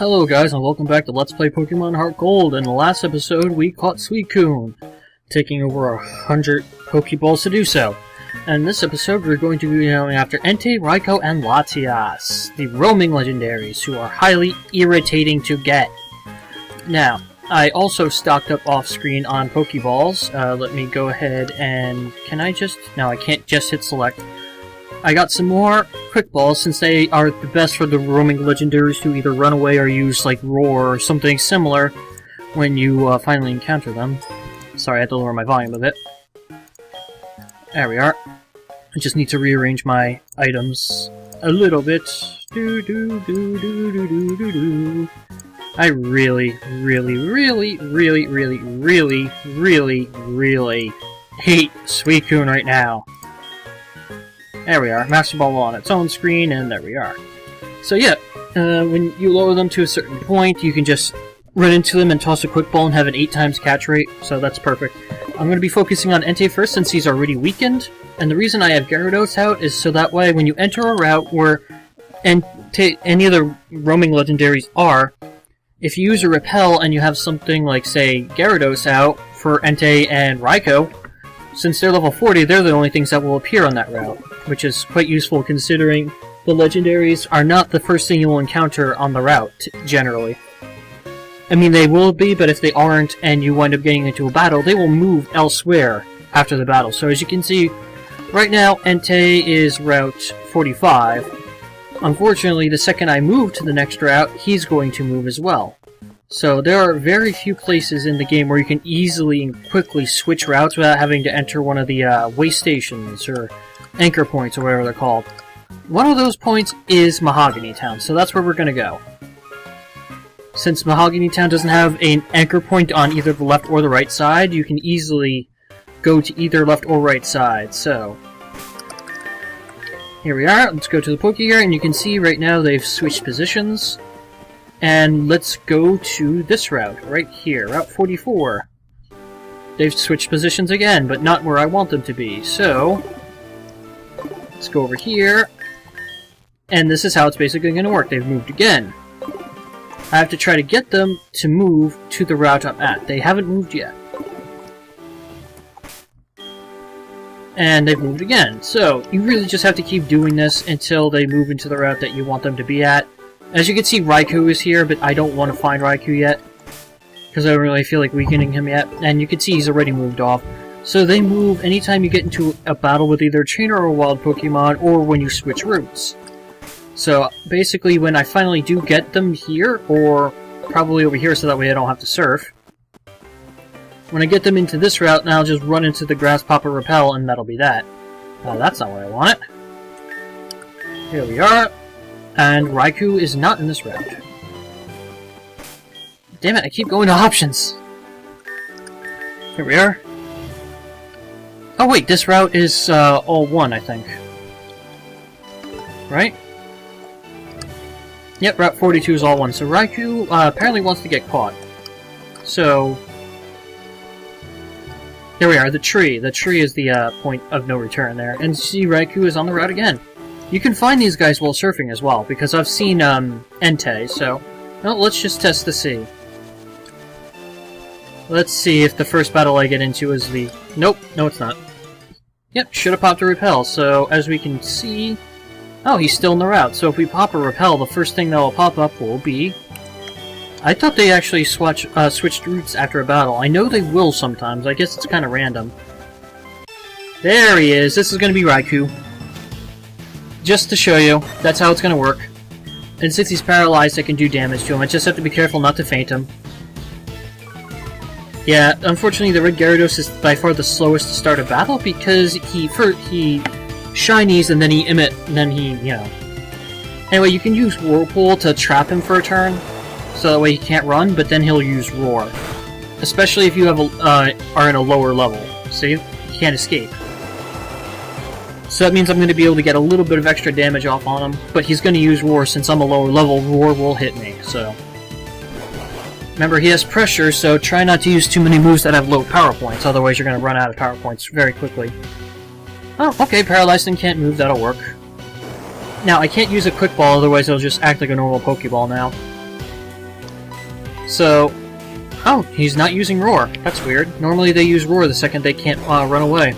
Hello guys, and welcome back to Let's Play Pokemon Heartgold. In the last episode, we caught Suicune, taking over 100 Pokeballs to do so. And in this episode, we're going to be going after Entei, Raikou, and Latias, the roaming legendaries, who are highly irritating to get. Now, I also stocked up off-screen on Pokeballs. Let me go ahead and... No, I can't just hit select. I got some more Quick Balls, since they are the best for the roaming legendaries to either run away or use, like, Roar or something similar when you finally encounter them. Sorry, I had to lower my volume a bit. There we are. I just need to rearrange my items a little bit. I really hate Suicune right now. There we are, Master Ball on its own screen, and there we are. So yeah, when you lower them to a certain point, you can just run into them and toss a Quick Ball and have an 8 times catch rate, so that's perfect. I'm going to be focusing on Entei first since he's already weakened, and the reason I have Gyarados out is so that way when you enter a route where any of the roaming legendaries are, if you use a Repel and you have something like, say, Gyarados out for Entei and Raikou, since they're level 40, they're the only things that will appear on that route, which is quite useful considering the legendaries are not the first thing you will encounter on the route, generally. I mean, they will be, but if they aren't and you wind up getting into a battle, they will move elsewhere after the battle. So as you can see, right now, Entei is Route 45. Unfortunately, the second I move to the next route, he's going to move as well. So there are very few places in the game where you can easily and quickly switch routes without having to enter one of the way stations or anchor points or whatever they're called. One of those points is Mahogany Town, so that's where we're going to go. Since Mahogany Town doesn't have an anchor point on either the left or the right side, you can easily go to either left or right side. So here we are, let's go to the Pokegear, and you can see right now they've switched positions. And let's go to this route, right here, Route 44. They've switched positions again, but not where I want them to be, so... let's go over here. And this is how it's basically going to work. They've moved again. I have to try to get them to move to the route I'm at. They haven't moved yet. And they've moved again. So, you really just have to keep doing this until they move into the route that you want them to be at. As you can see, Raikou is here, but I don't want to find Raikou yet, because I don't really feel like weakening him yet. And you can see he's already moved off. So they move anytime you get into a battle with either a trainer or a wild Pokemon, or when you switch routes. So basically, when I finally do get them here, or probably over here so that way I don't have to surf, when I get them into this route, now I'll just run into the Grass Papa Repel, and that'll be that. That's not where I want it. Here we are. And Raikou is not in this route. Damn it, I keep going to options! Here we are. Oh wait, this route is all one, I think. Right? Yep, Route 42 is all one. So Raikou apparently wants to get caught. So... there we are, the tree. The tree is the point of no return there. And see, Raikou is on the route again. You can find these guys while surfing as well, because I've seen Entei, so... well, let's just test to see. Let's see if the first battle I get into is the... nope, no it's not. Yep, should have popped a Repel, so as we can see... oh, he's still in the route, so if we pop a Repel, the first thing that will pop up will be... I thought they actually switched routes after a battle. I know they will sometimes, I guess it's kind of random. There he is, this is going to be Raikou. Just to show you, that's how it's going to work. And since he's paralyzed, I can do damage to him. I just have to be careful not to faint him. Yeah, unfortunately the Red Gyarados is by far the slowest to start a battle because he shinies and then he you know. Anyway, you can use Whirlpool to trap him for a turn, so that way he can't run, but then he'll use Roar. Especially if you have are in a lower level, so you can't escape. So that means I'm going to be able to get a little bit of extra damage off on him, but he's going to use Roar since I'm a lower level. Roar will hit me, so... remember, he has pressure, so try not to use too many moves that have low power points, otherwise you're going to run out of power points very quickly. Oh, okay, paralyzed and can't move, that'll work. Now, I can't use a Quick Ball, otherwise it'll just act like a normal Pokeball now. So, oh, he's not using Roar. That's weird. Normally they use Roar the second they can't run away.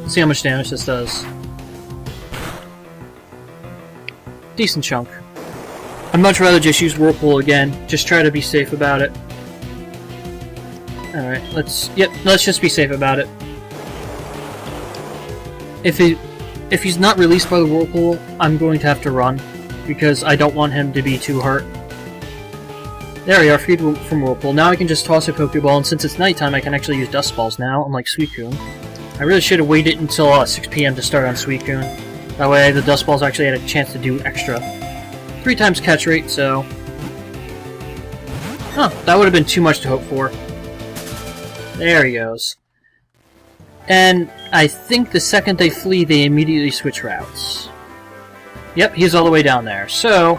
Let's see how much damage this does. Decent chunk. I'd much rather just use Whirlpool again. Just try to be safe about it. Alright, let's just be safe about it. If he's not released by the Whirlpool, I'm going to have to run, because I don't want him to be too hurt. There we are, freed from Whirlpool. Now I can just toss a Pokeball, and since it's nighttime, I can actually use Dust Balls now, unlike Suicune. I really should have waited until 6 PM to start on Suicune. That way the Dust Balls actually had a chance to do extra. 3 times catch rate, so... Huh, that would have been too much to hope for. There he goes. And I think the second they flee, they immediately switch routes. Yep, he's all the way down there. So,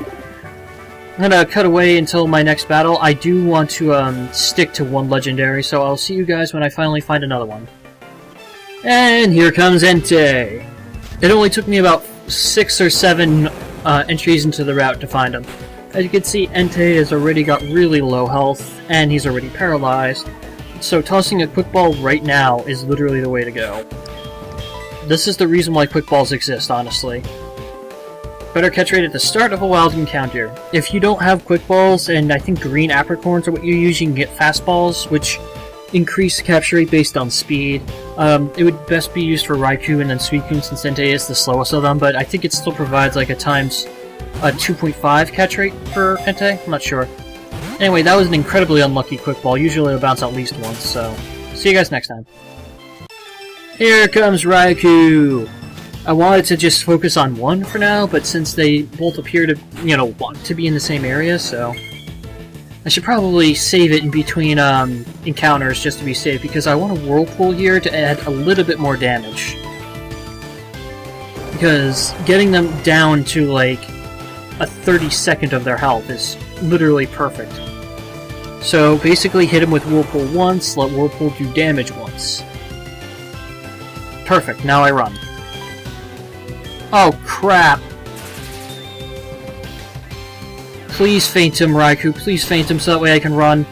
I'm gonna cut away until my next battle. I do want to stick to one legendary, so I'll see you guys when I finally find another one. And here comes Entei. It only took me about 6 or 7 entries into the route to find him. As you can see, Entei has already got really low health, and he's already paralyzed. So tossing a Quick Ball right now is literally the way to go. This is the reason why Quick Balls exist, honestly. Better catch rate at the start of a wild encounter. If you don't have Quick Balls, and I think green apricorns are what you use, you can get Fast Balls, which increase capture rate based on speed. It would best be used for Raikou and then Suicune, since Entei is the slowest of them, but I think it still provides like a times 2.5 catch rate for Entei? I'm not sure. Anyway, that was an incredibly unlucky Quick Ball. Usually it'll bounce at least once, so... See you guys next time. Here comes Raikou! I wanted to just focus on one for now, but since they both appear to, want to be in the same area, so... I should probably save it in between encounters just to be safe, because I want a Whirlpool here to add a little bit more damage. Because getting them down to, like, a 32nd of their health is literally perfect. So basically hit him with Whirlpool once, let Whirlpool do damage once. Perfect, now I run. Oh crap! Please feint him, Raikou, please feint him so that way I can run.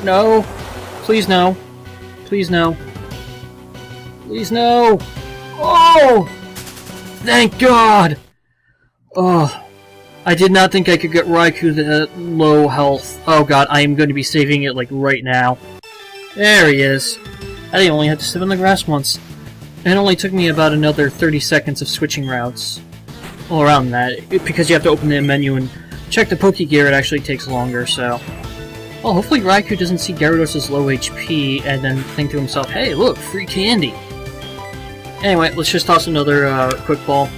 No! Please no. Please no. Please no! Oh! Thank God! Oh, I did not think I could get Raikou that low health. Oh god, I am going to be saving it like right now. There he is. I only had to sit on the grass once. It only took me about another 30 seconds of switching routes. All around that, because you have to open the menu and check the Pokegear, it actually takes longer, so... Well, hopefully Raikou doesn't see Gyarados' low HP and then think to himself, hey, look, free candy! Anyway, let's just toss another Quick Ball.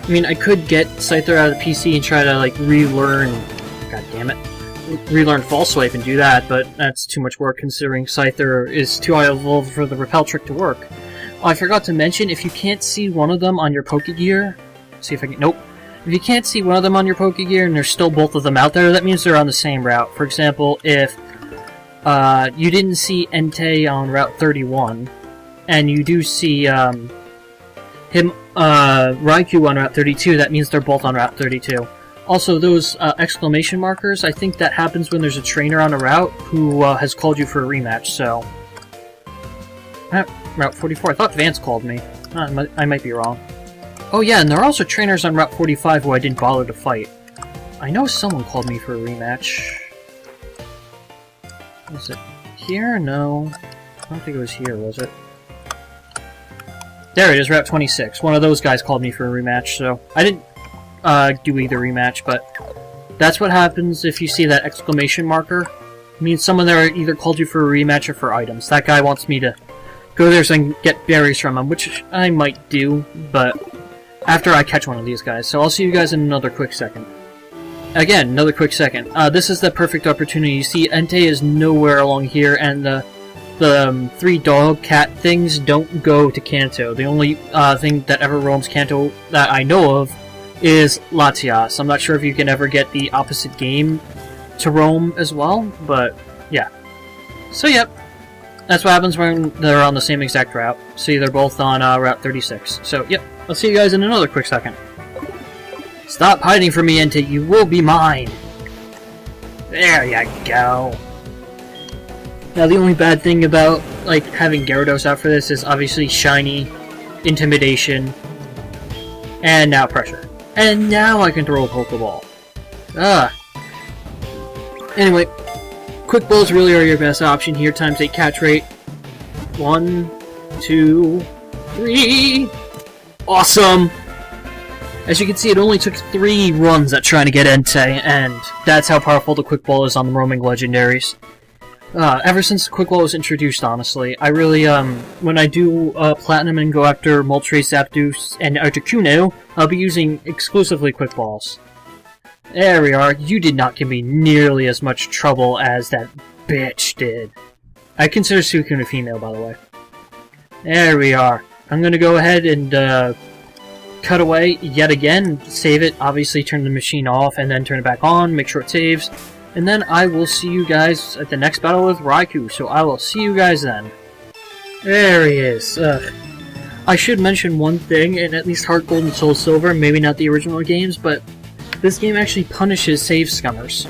I mean, I could get Scyther out of the PC and try to, like, relearn... God damn it. Relearn False Swipe and do that, but that's too much work considering Scyther is too high level for the Repel trick to work. Oh, I forgot to mention, if you can't see one of them on your Pokegear... See if I can... Nope. If you can't see one of them on your Pokegear and there's still both of them out there, that means they're on the same route. For example, if you didn't see Entei on Route 31, and you do see Raikou on Route 32, that means they're both on Route 32. Also, those exclamation markers, I think that happens when there's a trainer on a route who has called you for a rematch, so... Route 44, I thought Vance called me. I might be wrong. Oh yeah, and there are also trainers on Route 45 who I didn't bother to fight. I know someone called me for a rematch. Was it here? No. I don't think it was here, was it? There it is, Route 26. One of those guys called me for a rematch, so... I didn't do either rematch, but... That's what happens if you see that exclamation marker. It means someone there either called you for a rematch or for items. That guy wants me to go there so I can get berries from him, which I might do, but... after I catch one of these guys, so I'll see you guys in another quick second. Again, another quick second. This is the perfect opportunity. You see, Entei is nowhere along here, and the 3 dog cat things don't go to Kanto. The only thing that ever roams Kanto that I know of is Latias. I'm not sure if you can ever get the opposite game to roam as well, but yeah. So yep, that's what happens when they're on the same exact route. See, they're both on Route 36. So yep. I'll see you guys in another quick second. Stop hiding from me, Entei. You will be mine. There you go. Now, the only bad thing about, like, having Gyarados out for this is obviously Shiny, Intimidation, and now Pressure. And now I can throw a Pokeball. Anyway, Quick Balls really are your best option here, times 8 catch rate. 1, 2, 3... Awesome! As you can see, it only took 3 runs at trying to get Entei, and that's how powerful the Quick Ball is on the roaming legendaries. Ever since Quick Ball was introduced, honestly, I really, when I do Platinum and go after Moltres, Zapdos, and Articuno, I'll be using exclusively Quick Balls. There we are. You did not give me nearly as much trouble as that bitch did. I consider Suicune a female, by the way. There we are. I'm gonna go ahead and, cut away yet again, save it, obviously turn the machine off, and then turn it back on, make sure it saves, and then I will see you guys at the next battle with Raikou, so I will see you guys then. There he is. I should mention one thing, in at least Heartgold and Soul Silver, maybe not the original games, but this game actually punishes save scummers.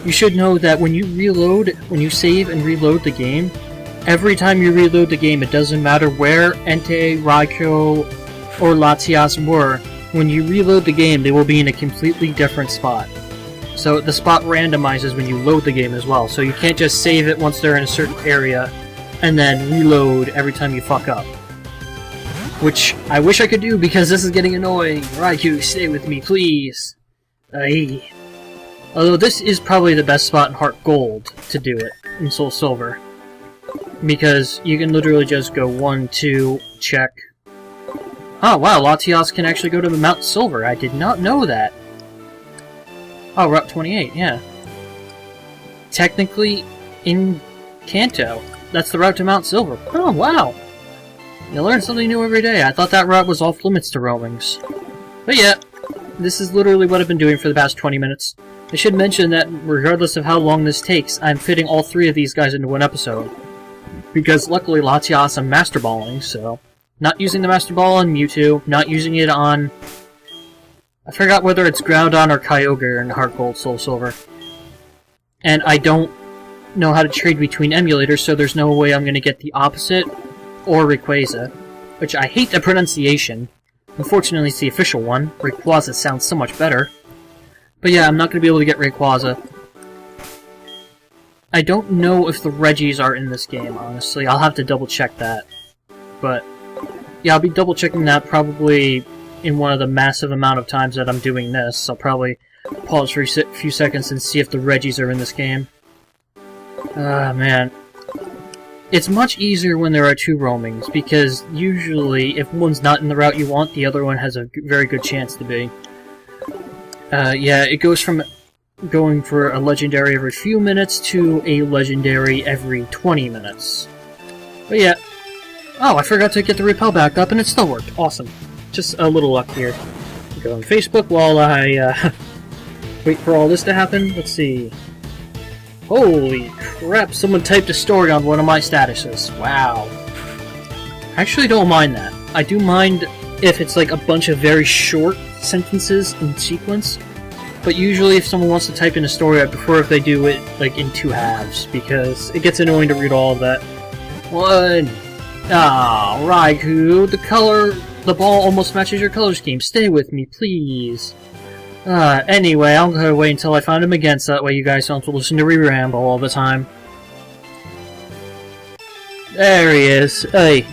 You should know that when you save and reload the game, every time you reload the game, it doesn't matter where Entei, Raikou, or Latias were, when you reload the game, they will be in a completely different spot. So the spot randomizes when you load the game as well, so you can't just save it once they're in a certain area, and then reload every time you fuck up. Which I wish I could do, because this is getting annoying. Raikou, stay with me, please. Aye. Although this is probably the best spot in Heartgold to do it, in Soul Silver. Because you can literally just go 1, 2, check. Oh wow, Latias can actually go to the Mount Silver. I did not know that. Oh, Route 28, yeah. Technically, in Kanto. That's the route to Mount Silver. Oh, wow! You learn something new every day. I thought that route was off limits to roamings. But yeah, this is literally what I've been doing for the past 20 minutes. I should mention that regardless of how long this takes, I'm fitting all 3 of these guys into one episode. Because luckily Latias I'm Master Balling, so... Not using the Master Ball on Mewtwo, not using it on... I forgot whether it's Groudon or Kyogre in Heartgold Soul Silver. And I don't know how to trade between emulators, so there's no way I'm going to get the opposite, or Rayquaza. Which I hate the pronunciation. Unfortunately, it's the official one. Rayquaza sounds so much better. But yeah, I'm not going to be able to get Rayquaza. I don't know if the Reggies are in this game, honestly. I'll have to double check that. But... yeah, I'll be double checking that probably in one of the massive amount of times that I'm doing this. I'll probably pause for a few seconds and see if the Reggies are in this game. Ah, man. It's much easier when there are 2 roamings, because usually, if one's not in the route you want, the other one has a very good chance to be. Yeah, it goes from going for a legendary every few minutes to a legendary every 20 minutes. But yeah. Oh, I forgot to get the repel back up, and it still worked. Awesome. Just a little luck here. Go on Facebook while I, wait for all this to happen. Let's see. Holy crap, someone typed a story on one of my statuses. Wow. I actually don't mind that. I do mind if it's like a bunch of very short sentences in sequence, but usually if someone wants to type in a story, I prefer if they do it, like, in 2 halves, because it gets annoying to read all of that. 1... Ah, Raikou, the ball almost matches your color scheme. Stay with me, please. Anyway, I'm gonna wait until I find him again, so that way you guys don't have to listen to me ramble all the time. There he is. Hey,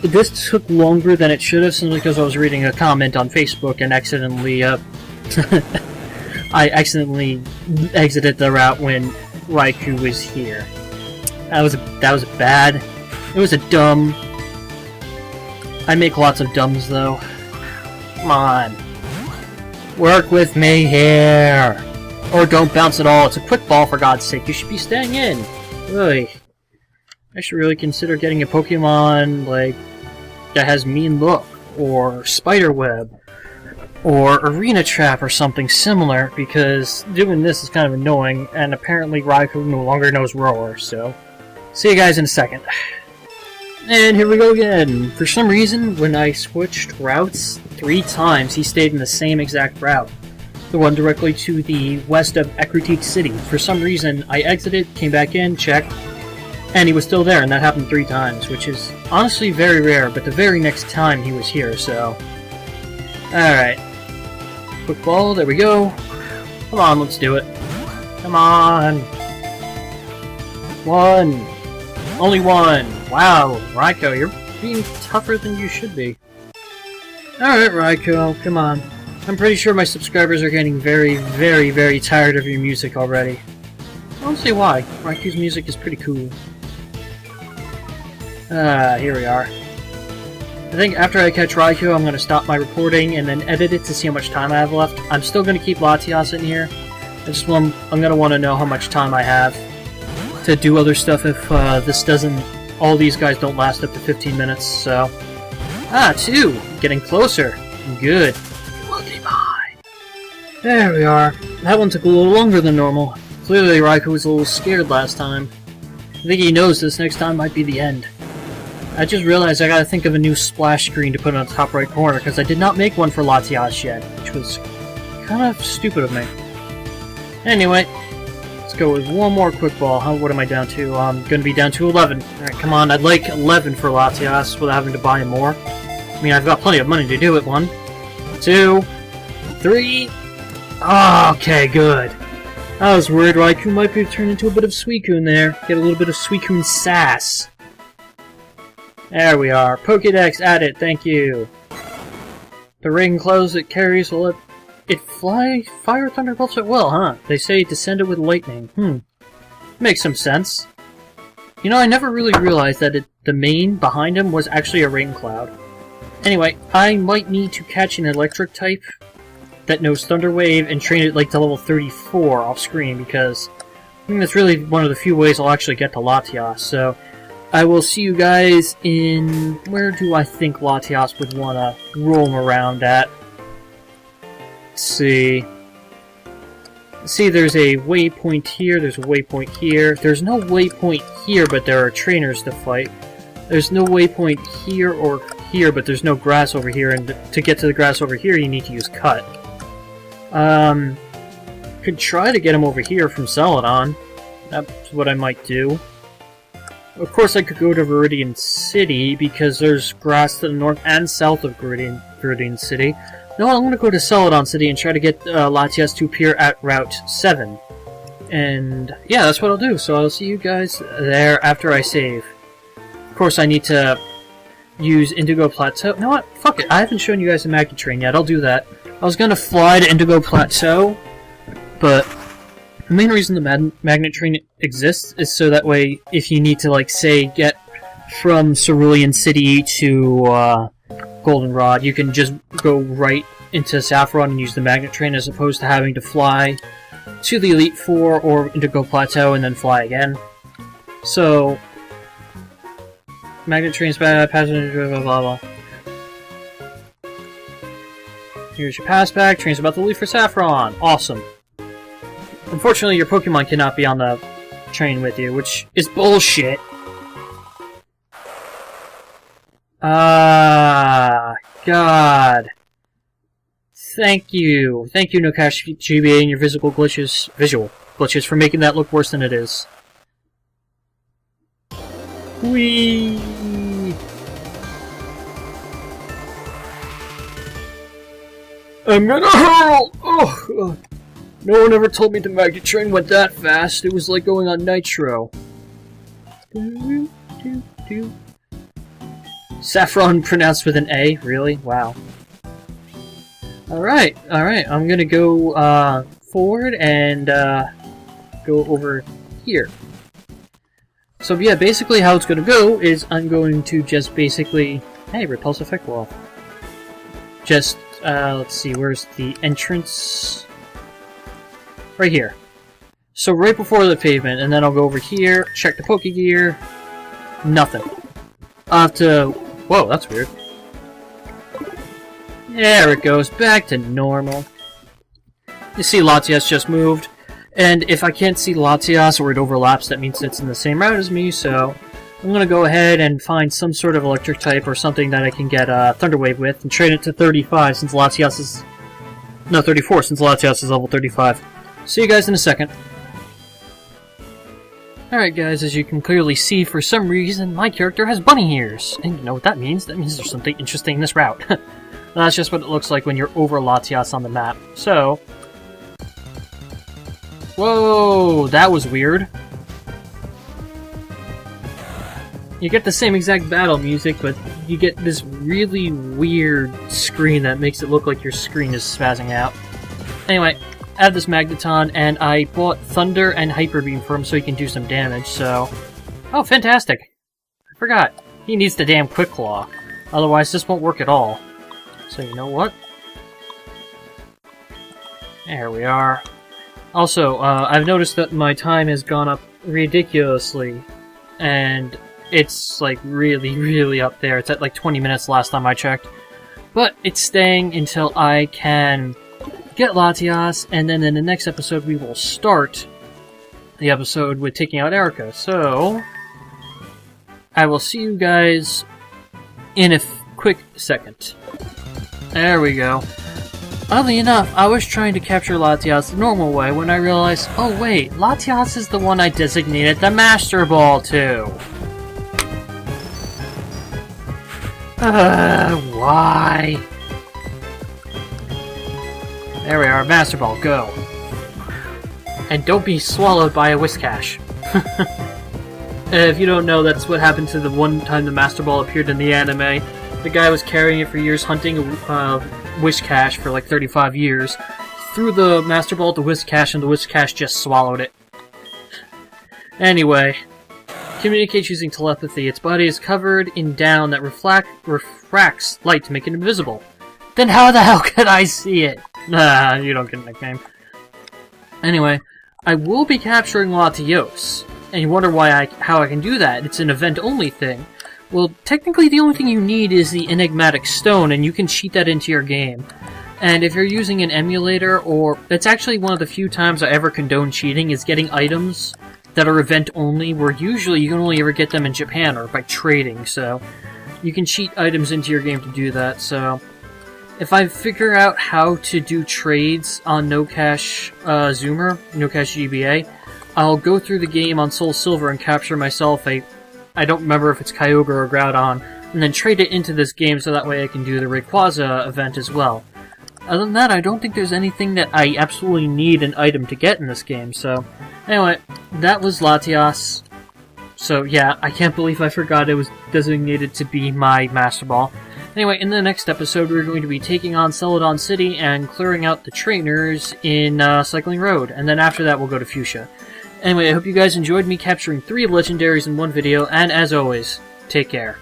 this took longer than it should have, simply because I was reading a comment on Facebook and accidentally, I accidentally exited the route when Raikou was here. That was bad. It was a dumb... I make lots of dumbs, though. Come on. Work with me here! Or don't bounce at all. It's a quick ball, for God's sake. You should be staying in. Really. I should really consider getting a Pokemon, like, that has Mean Look, or Spiderweb, or Arena Trap, or something similar, because doing this is kind of annoying, and apparently Raikou no longer knows Roar, so... See you guys in a second. And here we go again. For some reason, when I switched routes 3 times he stayed in the same exact route. The one directly to the west of Ekrutik City. For some reason, I exited, came back in, checked, and he was still there, and that happened 3 times, which is honestly very rare, but the very next time he was here, so... Alright. Quick ball, there we go. Come on, let's do it. Come on! 1! Only 1! Wow, Raikou, you're being tougher than you should be. Alright, Raikou, come on. I'm pretty sure my subscribers are getting very, very, very tired of your music already. I don't see why. Raikou's music is pretty cool. Here we are. I think after I catch Raikou, I'm going to stop my recording and then edit it to see how much time I have left. I'm still going to keep Latias in here. I'm going to want to know how much time I have to do other stuff if this doesn't... all these guys don't last up to 15 minutes, so... 2! Getting closer. Good. There we are. That one took a little longer than normal. Clearly Raikou was a little scared last time. I think he knows this next time might be the end. I just realized I gotta think of a new splash screen to put on the top right corner, because I did not make one for Latias yet, which was kind of stupid of me. Anyway, let's go with one more quick ball. What am I down to? I'm gonna be down to 11. Alright, come on, I'd like 11 for Latias without having to buy him more. I mean, I've got plenty of money to do it. 1, 2, 3... Okay, good. I was worried Raikou might be turned into a bit of Suicune there. Get a little bit of Suicune sass. There we are. Pokédex added, thank you. The ring clothes it carries will let it fire thunderbolts at will, huh? They say descend it with lightning. Makes some sense. You know, I never really realized that the mane behind him was actually a rain cloud. Anyway, I might need to catch an electric type that knows Thunder Wave and train it like to level 34 off screen, because I think that's really one of the few ways I'll actually get to Latias. So I will see you guys in... where do I think Latias would want to roam around at? Let's see. See, there's a waypoint here, there's a waypoint here. There's no waypoint here, but there are trainers to fight. There's no waypoint here or here, but there's no grass over here, and to get to the grass over here, you need to use Cut. Could try to get him over here from Celadon. That's what I might do. Of course, I could go to Vermillion City, because there's grass to the north and south of Vermillion City. No, I'm going to go to Celadon City and try to get Latias to appear at Route 7. And yeah, that's what I'll do. So I'll see you guys there after I save. Of course, I need to use Indigo Plateau. You know what? Fuck it. I haven't shown you guys the Magnet Train yet. I'll do that. I was going to fly to Indigo Plateau, but the main reason the Magnet Train exists is so that way, if you need to, like, say, get from Cerulean City to Goldenrod, you can just go right into Saffron and use the Magnet Train, as opposed to having to fly to the Elite Four or Indigo Plateau and then fly again. So, Magnet Train's passenger, blah blah blah. Here's your pass back. Train's about to leave for Saffron. Awesome. Unfortunately, your Pokemon cannot be on the train with you, which is bullshit. Ah, God. Thank you. Thank you, Nokash GBA, and your visual glitches for making that look worse than it is. Whee! I'm gonna hurl! Oh, no one ever told me the Magnet Train went that fast. It was like going on Nitro. Saffron pronounced with an A? Really? Wow. Alright. I'm gonna go forward and go over here. So yeah, basically how it's gonna go is I'm going to just basically... Hey, Repulse Effect Wall. Just, let's see, where's the entrance? Right here. So right before the pavement, and then I'll go over here, check the Pokegear. Nothing. I'll have to... Whoa, that's weird. There it goes, back to normal. You see Latias just moved. And if I can't see Latias or it overlaps, that means it's in the same route as me, so I'm gonna go ahead and find some sort of electric type or something that I can get Thunder Wave with and train it to 35 since Latias is... No, 34 since Latias is level 35. See you guys in a second. Alright guys, as you can clearly see, for some reason my character has bunny ears. And you know what that means? That means there's something interesting in this route. That's just what it looks like when you're over Latias on the map. So... Whoa, that was weird. You get the same exact battle music, but you get this really weird screen that makes it look like your screen is spazzing out. Anyway, I have this Magneton, and I bought Thunder and Hyper Beam for him so he can do some damage, so... Oh, fantastic! I forgot. He needs the damn Quick Claw. Otherwise, this won't work at all. So, you know what? There we are. Also, I've noticed that my time has gone up ridiculously, and it's, like, really, really up there. It's at, like, 20 minutes last time I checked. But it's staying until I can get Latias, and then in the next episode we will start the episode with taking out Erica. So, I will see you guys in a quick second. There we go. Oddly enough, I was trying to capture Latias the normal way when I realized, oh wait, Latias is the one I designated the Master Ball to. Why? There we are, Master Ball, go. And don't be swallowed by a Whiscash. If you don't know, that's what happened to the one time the Master Ball appeared in the anime. The guy was carrying it for years, hunting a Whiscash for like 35 years. Threw the Master Ball at the Whiscash, and the Whiscash just swallowed it. Anyway, communicates using telepathy. Its body is covered in down that refracts light to make it invisible. Then how the hell could I see it? Nah, you don't get a nickname. Anyway, I will be capturing Latios. And you wonder how I can do that. It's an event-only thing. Well, technically the only thing you need is the Enigmatic Stone, and you can cheat that into your game. And if you're using an emulator, or... That's actually one of the few times I ever condone cheating, is getting items that are event-only, where usually you can only ever get them in Japan, or by trading, so... You can cheat items into your game to do that, so... If I figure out how to do trades on No Cash Zoomer, No Cash GBA, I'll go through the game on Soul Silver and capture myself a... I don't remember if it's Kyogre or Groudon, and then trade it into this game so that way I can do the Rayquaza event as well. Other than that, I don't think there's anything that I absolutely need an item to get in this game, so... Anyway, that was Latias. So yeah, I can't believe I forgot it was designated to be my Master Ball. Anyway, in the next episode, we're going to be taking on Celadon City and clearing out the trainers in Cycling Road, and then after that we'll go to Fuchsia. Anyway, I hope you guys enjoyed me capturing 3 legendaries in one video, and as always, take care.